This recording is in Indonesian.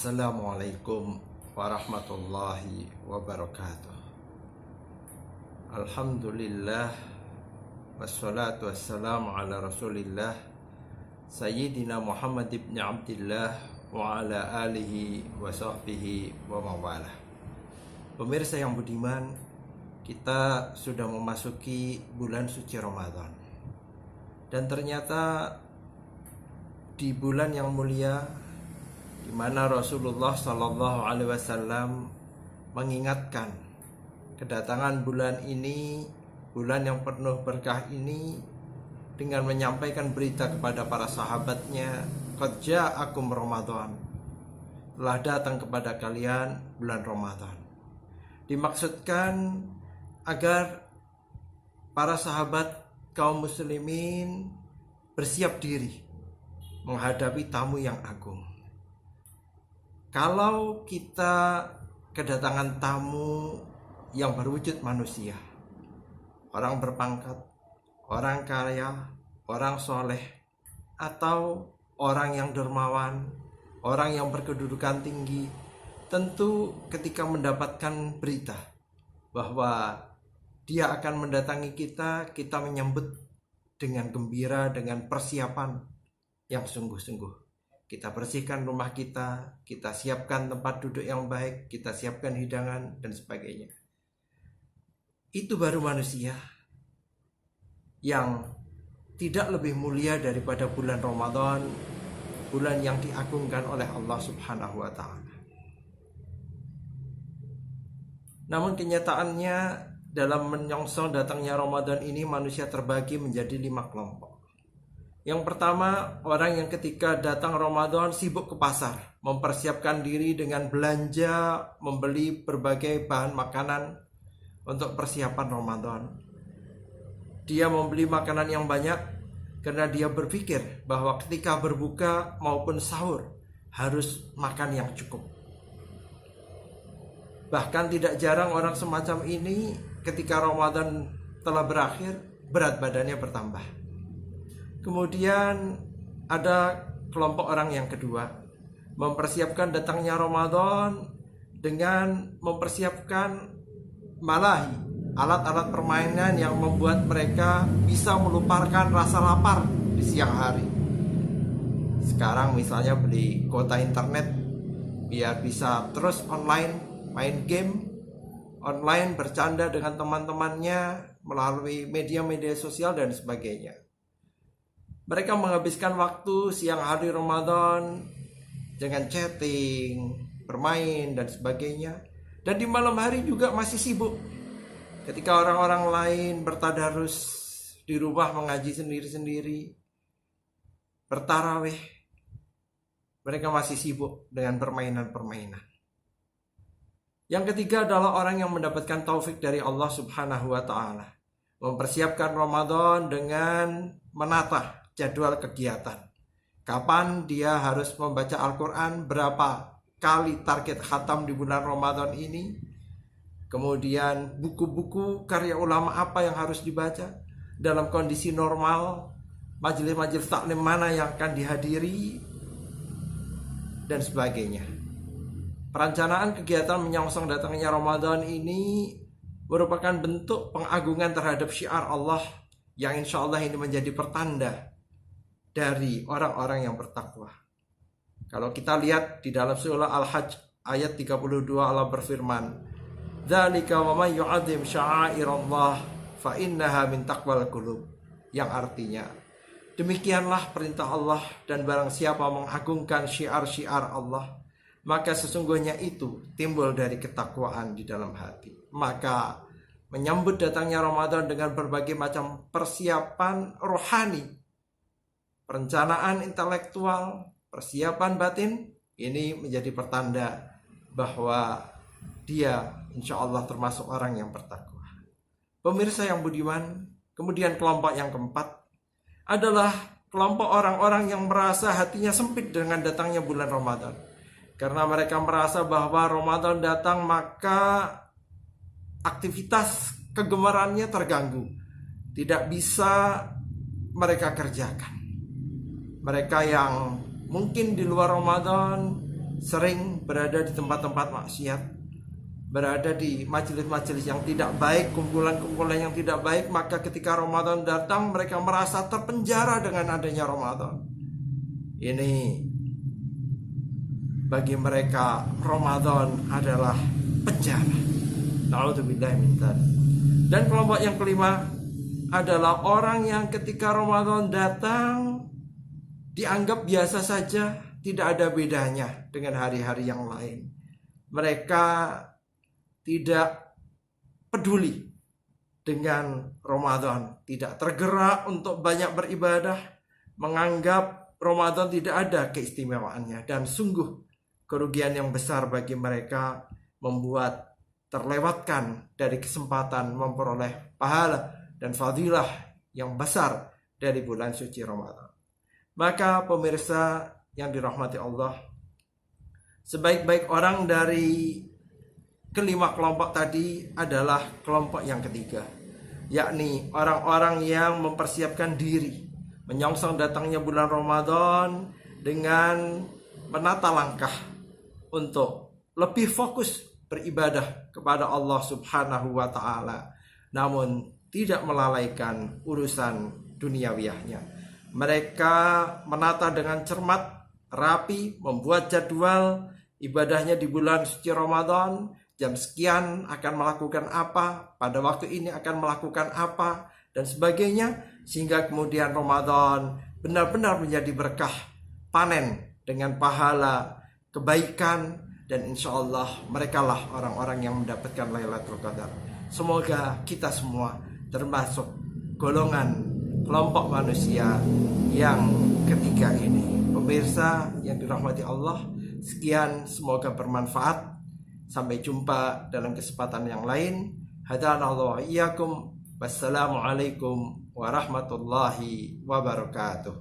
Assalamualaikum warahmatullahi wabarakatuh. Alhamdulillah, wassalatu wassalamu ala rasulillah Sayyidina Muhammad ibn Abdillah wa ala alihi wa sahbihi wa mawalah. Pemirsa yang budiman, kita sudah memasuki bulan suci Ramadan. Dan ternyata di bulan yang mulia di mana Rasulullah Shallallahu Alaihi Wasallam mengingatkan kedatangan bulan ini, bulan yang penuh berkah ini, dengan menyampaikan berita kepada para sahabatnya, qad ja'akum Ramadan, telah datang kepada kalian bulan Ramadan. Dimaksudkan agar para sahabat kaum muslimin bersiap diri menghadapi tamu yang agung. Kalau kita kedatangan tamu yang berwujud manusia, orang berpangkat, orang kaya, orang soleh, atau orang yang dermawan, orang yang berkedudukan tinggi, tentu ketika mendapatkan berita bahwa dia akan mendatangi kita, kita menyambut dengan gembira, dengan persiapan yang sungguh-sungguh. Kita bersihkan rumah kita siapkan tempat duduk yang baik, kita siapkan hidangan dan sebagainya. Itu baru manusia yang tidak lebih mulia daripada bulan Ramadan, bulan yang diagungkan oleh Allah Subhanahu wa Ta'ala. Namun kenyataannya dalam menyongsong datangnya Ramadan ini, manusia terbagi menjadi 5 kelompok. Yang pertama, orang yang ketika datang Ramadan sibuk ke pasar, mempersiapkan diri dengan belanja, membeli berbagai bahan makanan untuk persiapan Ramadan. Dia membeli makanan yang banyak karena dia berpikir bahwa ketika berbuka maupun sahur harus makan yang cukup. Bahkan tidak jarang orang semacam ini ketika Ramadan telah berakhir, berat badannya bertambah. Kemudian ada kelompok orang yang kedua, mempersiapkan datangnya Ramadan dengan mempersiapkan malahi, alat-alat permainan yang membuat mereka bisa melupakan rasa lapar di siang hari. Sekarang misalnya beli kuota internet biar bisa terus online, main game online, bercanda dengan teman-temannya melalui media-media sosial dan sebagainya. Mereka menghabiskan waktu siang hari Ramadan dengan chatting, bermain dan sebagainya. Dan di malam hari juga masih sibuk. Ketika orang-orang lain bertadarus di rumah mengaji sendiri-sendiri, bertarawih, mereka masih sibuk dengan permainan-permainan. Yang ketiga adalah orang yang mendapatkan taufik dari Allah Subhanahu wa Ta'ala, mempersiapkan Ramadan dengan menata jadwal kegiatan. Kapan dia harus membaca Al-Quran, berapa kali target khatam di bulan Ramadan ini. Kemudian buku-buku karya ulama apa yang harus dibaca. Dalam kondisi normal, majelis-majelis taklim mana yang akan dihadiri, dan sebagainya. Perencanaan kegiatan menyongsong datangnya Ramadan ini merupakan bentuk pengagungan terhadap syiar Allah yang insya Allah ini menjadi pertanda dari orang-orang yang bertakwa. Kalau kita lihat di dalam surah Al-Hajj ayat 32, Allah berfirman, "Dzalika wa may yu'azzim sya'airallah fa innaha min taqwal qulub." Yang artinya, demikianlah perintah Allah, dan barang siapa mengagungkan syiar-syiar Allah, maka sesungguhnya itu timbul dari ketakwaan di dalam hati. Maka menyambut datangnya Ramadan dengan berbagai macam persiapan rohani, perencanaan intelektual, persiapan batin, ini menjadi pertanda bahwa dia insya Allah termasuk orang yang bertakwa. Pemirsa yang budiman, kemudian kelompok yang keempat adalah kelompok orang-orang yang merasa hatinya sempit dengan datangnya bulan Ramadan. Karena mereka merasa bahwa Ramadan datang maka aktivitas kegemarannya terganggu, tidak bisa mereka kerjakan. Mereka yang mungkin di luar Ramadan sering berada di tempat-tempat maksiat, berada di majelis-majelis yang tidak baik, kumpulan-kumpulan yang tidak baik, maka ketika Ramadan datang mereka merasa terpenjara dengan adanya Ramadan. Ini bagi mereka Ramadan adalah penjara. Na'udzubillah min dzalik. Dan kelompok yang kelima adalah orang yang ketika Ramadan datang dianggap biasa saja, tidak ada bedanya dengan hari-hari yang lain. Mereka tidak peduli dengan Ramadan, tidak tergerak untuk banyak beribadah, menganggap Ramadan tidak ada keistimewaannya. Dan sungguh kerugian yang besar bagi mereka, membuat terlewatkan dari kesempatan memperoleh pahala dan fadilah yang besar dari bulan suci Ramadan. Maka pemirsa yang dirahmati Allah, sebaik-baik orang dari kelima kelompok tadi adalah kelompok yang ketiga, yakni orang-orang yang mempersiapkan diri menyongsong datangnya bulan Ramadan dengan menata langkah untuk lebih fokus beribadah kepada Allah Subhanahu wa taala, namun tidak melalaikan urusan duniawiyahnya. Mereka menata dengan cermat, rapi, membuat jadwal ibadahnya di bulan suci Ramadan. Jam sekian akan melakukan apa, pada waktu ini akan melakukan apa, dan sebagainya, sehingga kemudian Ramadan benar-benar menjadi berkah, panen dengan pahala, kebaikan, dan insya Allah mereka lah orang-orang yang mendapatkan Lailatul Qadar. Semoga kita semua termasuk golongan kelompok manusia yang ketiga ini. Pemirsa yang dirahmati Allah, sekian, semoga bermanfaat. Sampai jumpa dalam kesempatan yang lain. Hadanallahu wa iyyakum. Wassalamualaikum warahmatullahi wabarakatuh.